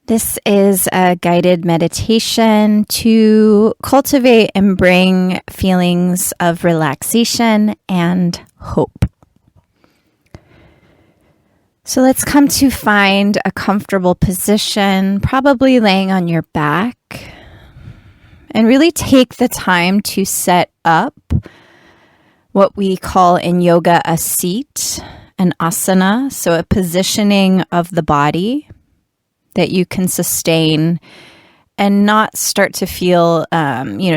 This is a guided meditation to cultivate and bring feelings of relaxation and hope. So let's come to find a comfortable position, probably laying on your back, and really take the time to set up what we call in yoga a seat, an asana, so a positioning of the body that you can sustain and not start to feel,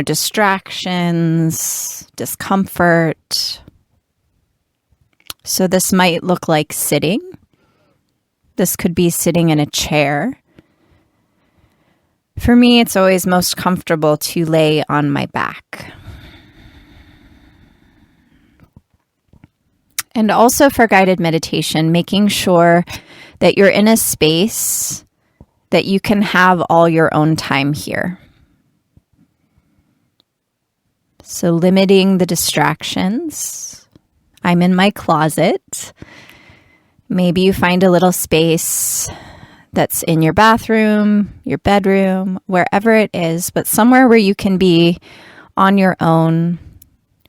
distractions, discomfort. So this might look like sitting. This could be sitting in a chair. For me, it's always most comfortable to lay on my back. And also for guided meditation, making sure that you're in a space that you can have all your own time here. So limiting the distractions. I'm in my closet. Maybe you find a little space that's in your bathroom, your bedroom, wherever it is, but somewhere where you can be on your own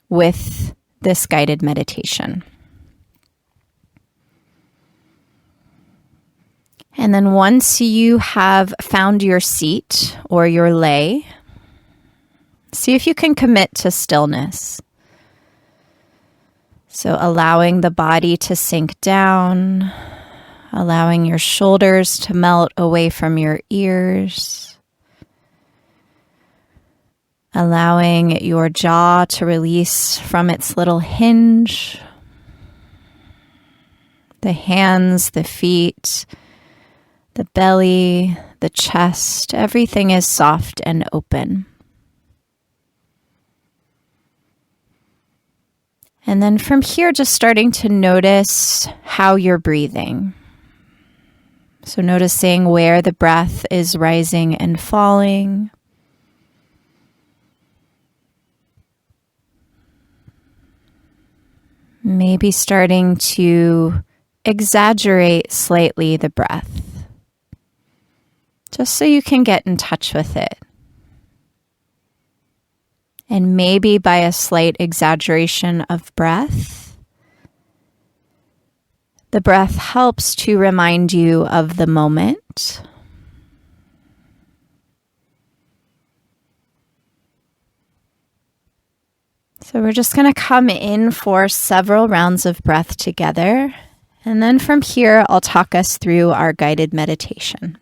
with this guided meditation. And then once you have found your seat or your lay, see if you can commit to stillness. So allowing the body to sink down, allowing your shoulders to melt away from your ears, allowing your jaw to release from its little hinge, the hands, the feet, the belly, the chest, everything is soft and open. And then from here, just starting to notice how you're breathing. So noticing where the breath is rising and falling. Maybe starting to exaggerate slightly the breath, just so you can get in touch with it. And maybe by a slight exaggeration of breath, the breath helps to remind you of the moment. So we're just going to come in for several rounds of breath together. And then from here, I'll talk us through our guided meditation.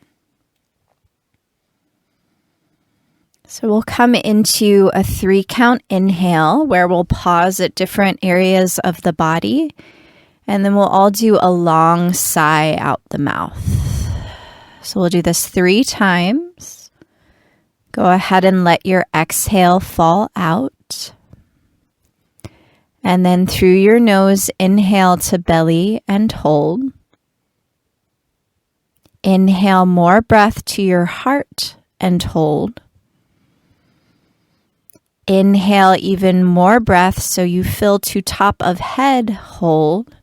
So we'll come into a 3-count inhale where we'll pause at different areas of the body, and then we'll all do a long sigh out the mouth. So we'll do this 3 times. Go ahead and let your exhale fall out. And then through your nose, inhale to belly and hold. Inhale more breath to your heart and hold. Inhale even more breath so you fill to top of head, hold.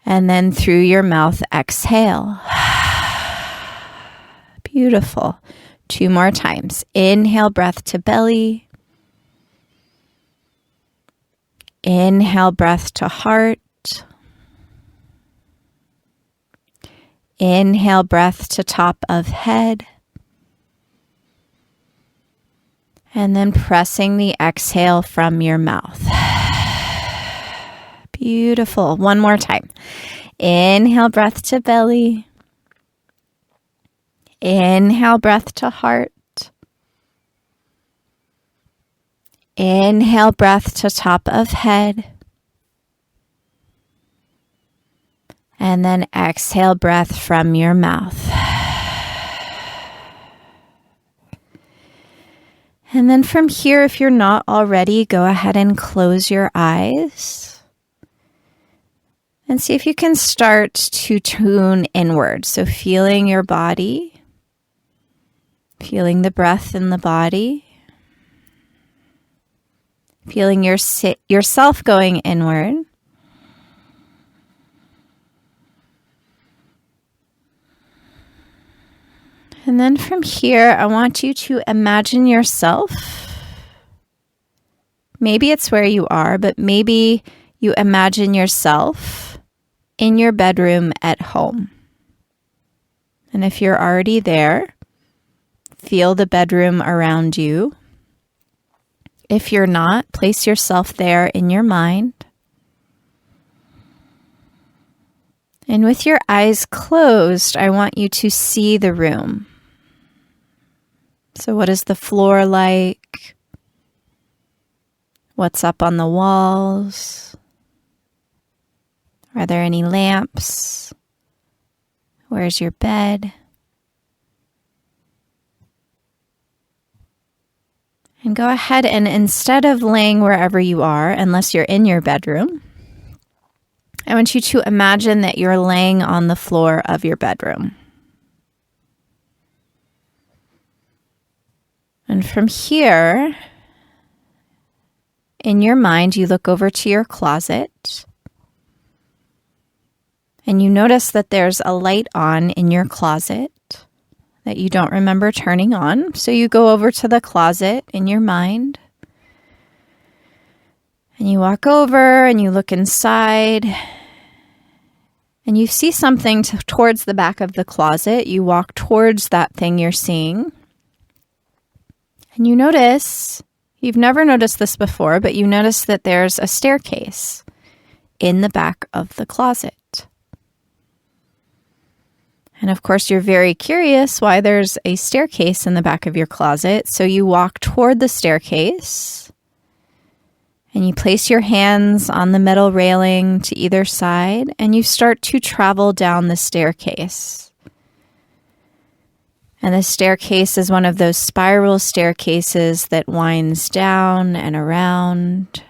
And then through your mouth, exhale. Beautiful. 2 more times. Inhale breath to belly. Inhale breath to heart. Inhale breath to top of head. And then pressing the exhale from your mouth. Beautiful. 1 more time. Inhale, breath to belly. Inhale, breath to heart. Inhale, breath to top of head. And then exhale, breath from your mouth. And then from here, if you're not already, go ahead and close your eyes. And see if you can start to tune inward. So feeling your body, feeling the breath in the body, feeling yourself going inward. And then from here, I want you to imagine yourself. Maybe it's where you are, but maybe you imagine yourself in your bedroom at home. And if you're already there, feel the bedroom around you. If you're not, place yourself there in your mind. And with your eyes closed, I want you to see the room. So what is the floor like? What's up on the walls? Are there any lamps? Where's your bed? And go ahead and instead of laying wherever you are, unless you're in your bedroom, I want you to imagine that you're laying on the floor of your bedroom. And from here, in your mind, you look over to your closet and you notice that there's a light on in your closet that you don't remember turning on. So you go over to the closet in your mind and you walk over and you look inside and you see something towards the back of the closet. You walk towards that thing you're seeing and you notice, you've never noticed this before, but you notice that there's a staircase in the back of the closet. And of course, you're very curious why there's a staircase in the back of your closet. So you walk toward the staircase and you place your hands on the metal railing to either side and you start to travel down the staircase. And the staircase is one of those spiral staircases that winds down and around.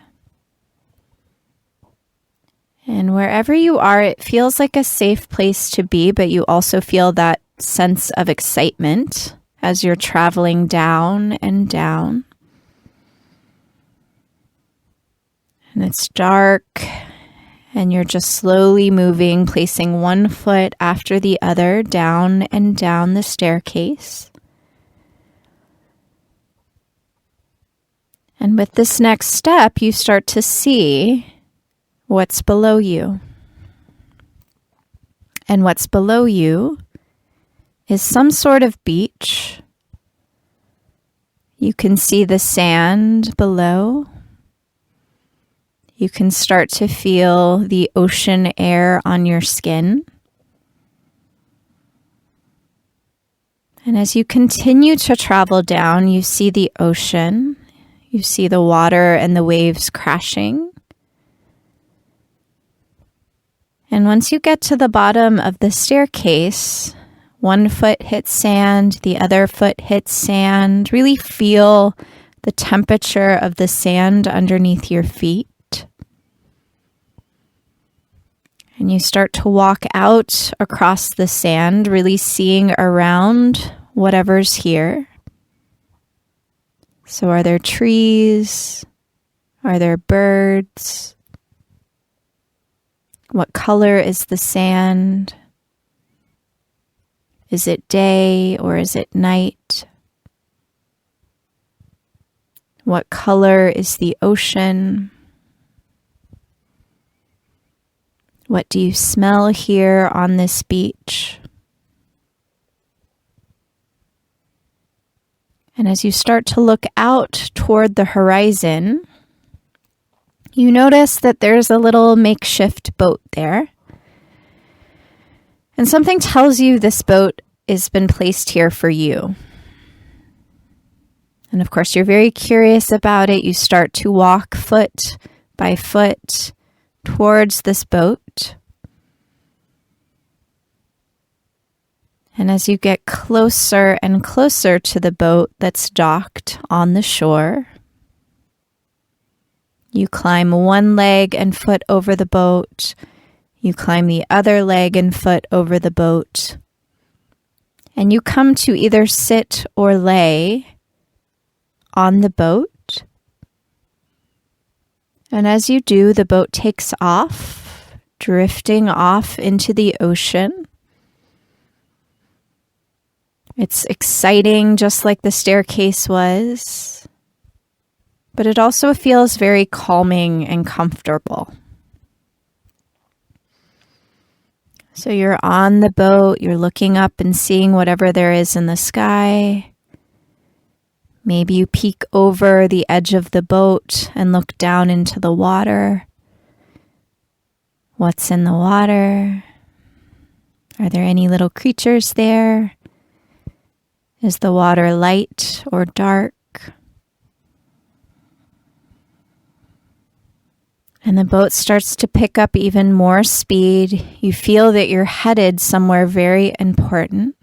And wherever you are, it feels like a safe place to be, but you also feel that sense of excitement as you're traveling down and down. And it's dark, and you're just slowly moving, placing one foot after the other down and down the staircase. And with this next step, you start to see what's below you. And what's below you is some sort of beach. You can see the sand below. You can start to feel the ocean air on your skin. And as you continue to travel down, you see the ocean. You see the water and the waves crashing. And once you get to the bottom of the staircase, one foot hits sand, the other foot hits sand. Really feel the temperature of the sand underneath your feet. And you start to walk out across the sand, really seeing around whatever's here. So are there trees? Are there birds? What color is the sand? Is it day or is it night? What color is the ocean? What do you smell here on this beach? And as you start to look out toward the horizon, you notice that there's a little makeshift boat there. And something tells you this boat has been placed here for you. And of course, you're very curious about it. You start to walk foot by foot towards this boat. And as you get closer and closer to the boat that's docked on the shore, you climb one leg and foot over the boat. You climb the other leg and foot over the boat. And you come to either sit or lay on the boat. And as you do, the boat takes off, drifting off into the ocean. It's exciting, just like the staircase was, but it also feels very calming and comfortable. So you're on the boat, you're looking up and seeing whatever there is in the sky. Maybe you peek over the edge of the boat and look down into the water. What's in the water? Are there any little creatures there? Is the water light or dark? And the boat starts to pick up even more speed. You feel that you're headed somewhere very important,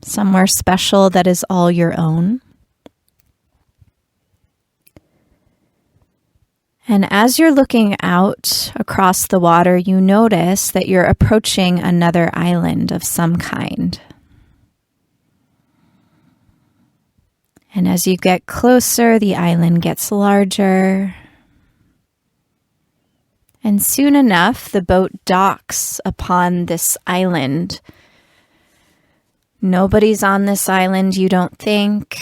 somewhere special that is all your own. And as you're looking out across the water, you notice that you're approaching another island of some kind. And as you get closer, the island gets larger. And soon enough, the boat docks upon this island. Nobody's on this island, you don't think.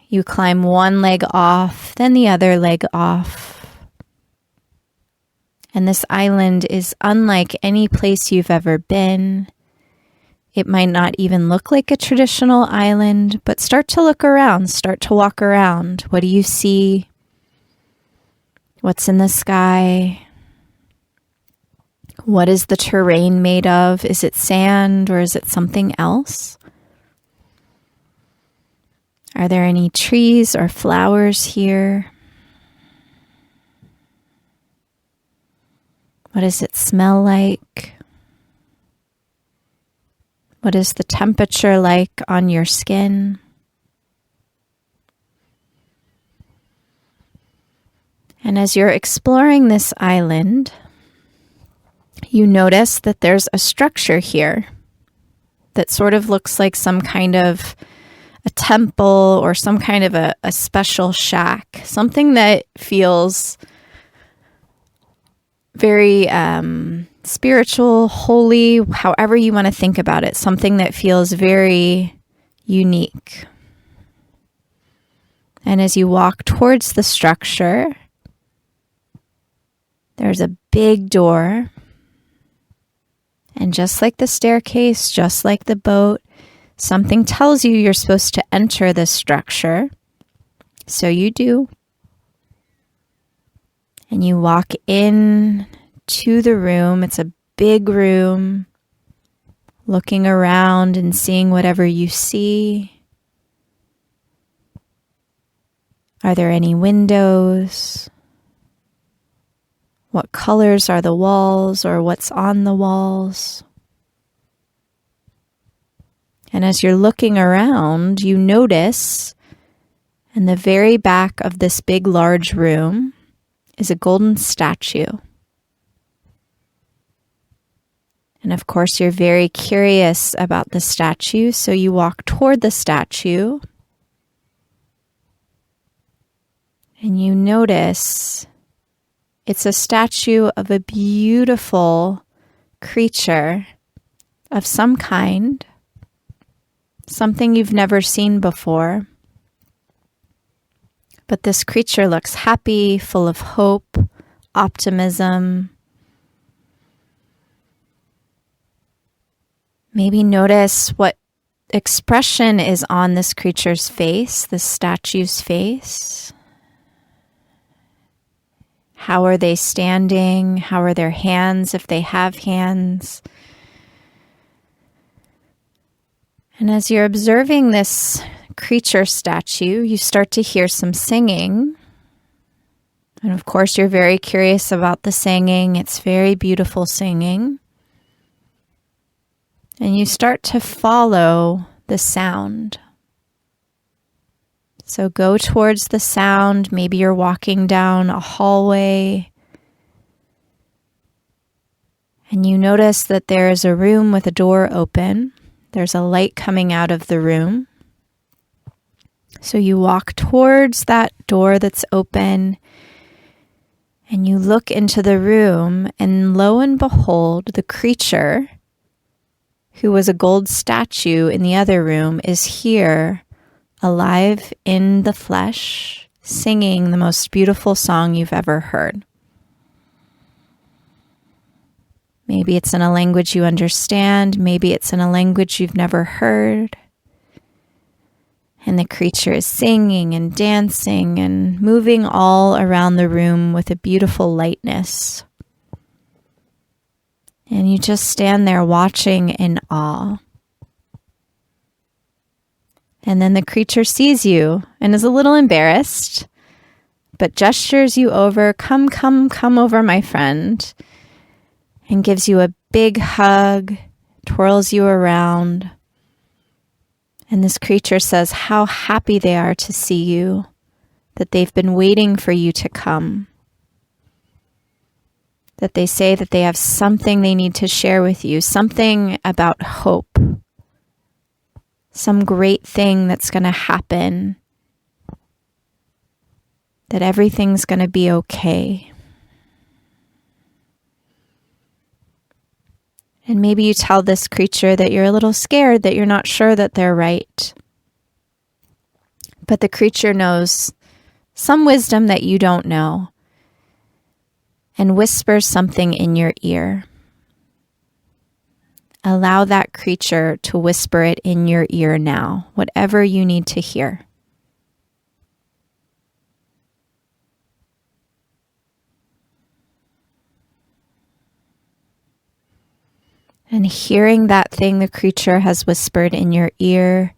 You climb one leg off, then the other leg off. And this island is unlike any place you've ever been. It might not even look like a traditional island, but start to look around, start to walk around. What do you see? What's in the sky? What is the terrain made of? Is it sand or is it something else? Are there any trees or flowers here? What does it smell like? What is the temperature like on your skin? And as you're exploring this island, you notice that there's a structure here that sort of looks like some kind of a temple or some kind of a special shack, something that feels very spiritual, holy, however you want to think about it, something that feels very unique. And as you walk towards the structure, there's a big door. And just like the staircase, just like the boat, something tells you you're supposed to enter this structure. So you do. And you walk in to the room. It's a big room. Looking around and seeing whatever you see. Are there any windows? What colors are the walls or what's on the walls? And as you're looking around, you notice in the very back of this big, large room is a golden statue. And of course, you're very curious about the statue, so you walk toward the statue and you notice it's a statue of a beautiful creature of some kind, something you've never seen before. But this creature looks happy, full of hope, optimism. Maybe notice what expression is on this creature's face, this statue's face. How are they standing? How are their hands, if they have hands? And as you're observing this creature statue, you start to hear some singing. And of course, you're very curious about the singing. It's very beautiful singing. And you start to follow the sound. So go towards the sound. Maybe you're walking down a hallway and you notice that there is a room with a door open. There's a light coming out of the room. So you walk towards that door that's open and you look into the room, and lo and behold, the creature who was a gold statue in the other room, is here, alive in the flesh, singing the most beautiful song you've ever heard. Maybe it's in a language you understand. Maybe it's in a language you've never heard. And the creature is singing and dancing and moving all around the room with a beautiful lightness. And you just stand there watching in awe. And then the creature sees you and is a little embarrassed, but gestures you over, come over, my friend, and gives you a big hug, twirls you around. And this creature says how happy they are to see you, that they've been waiting for you to come. That they say that they have something they need to share with you, something about hope, some great thing that's going to happen, that everything's going to be okay. And maybe you tell this creature that you're a little scared, that you're not sure that they're right. But the creature knows some wisdom that you don't know and whispers something in your ear. Allow that creature to whisper it in your ear now, whatever you need to hear. And hearing that thing the creature has whispered in your ear,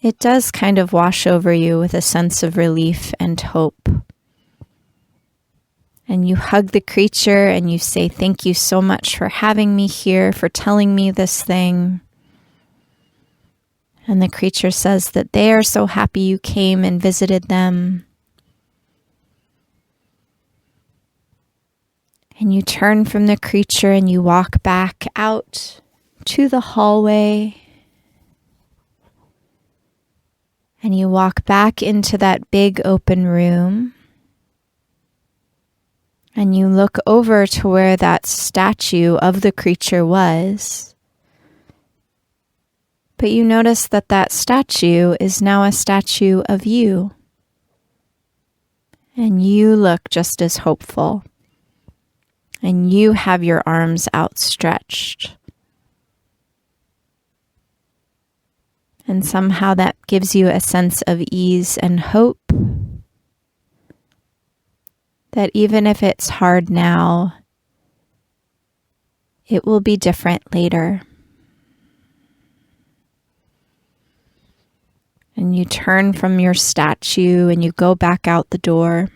it does kind of wash over you with a sense of relief and hope. And you hug the creature and you say, thank you so much for having me here, for telling me this thing. And the creature says that they are so happy you came and visited them. And you turn from the creature and you walk back out to the hallway. And you walk back into that big open room. And you look over to where that statue of the creature was. But you notice that that statue is now a statue of you. And you look just as hopeful. And you have your arms outstretched. And somehow that gives you a sense of ease and hope. That even if it's hard now, it will be different later. And you turn from your statue and you go back out the door.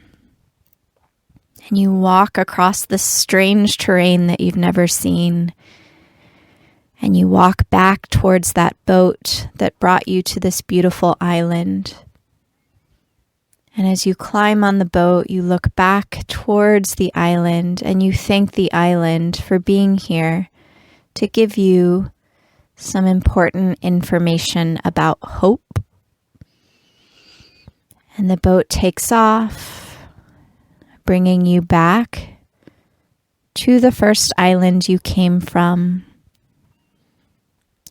And you walk across this strange terrain that you've never seen. And you walk back towards that boat that brought you to this beautiful island. And as you climb on the boat, you look back towards the island and you thank the island for being here to give you some important information about hope. And the boat takes off, bringing you back to the first island you came from.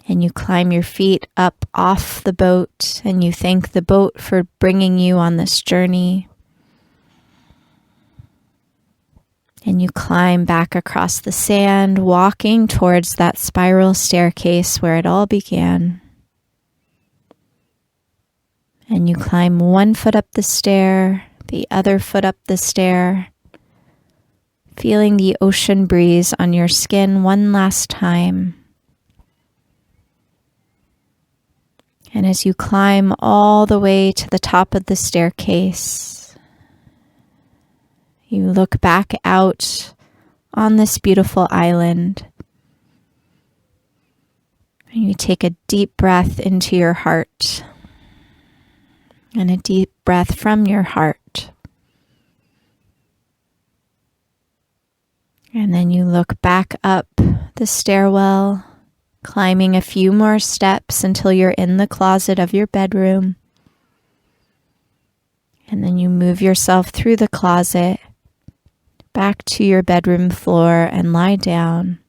And you climb your feet up off the boat and you thank the boat for bringing you on this journey. And you climb back across the sand, walking towards that spiral staircase where it all began. And you climb one foot up the stair, the other foot up the stair, feeling the ocean breeze on your skin one last time. And as you climb all the way to the top of the staircase, you look back out on this beautiful island. And you take a deep breath into your heart and a deep breath from your heart. And then you look back up the stairwell, climbing a few more steps until you're in the closet of your bedroom. And then you move yourself through the closet back to your bedroom floor and lie down.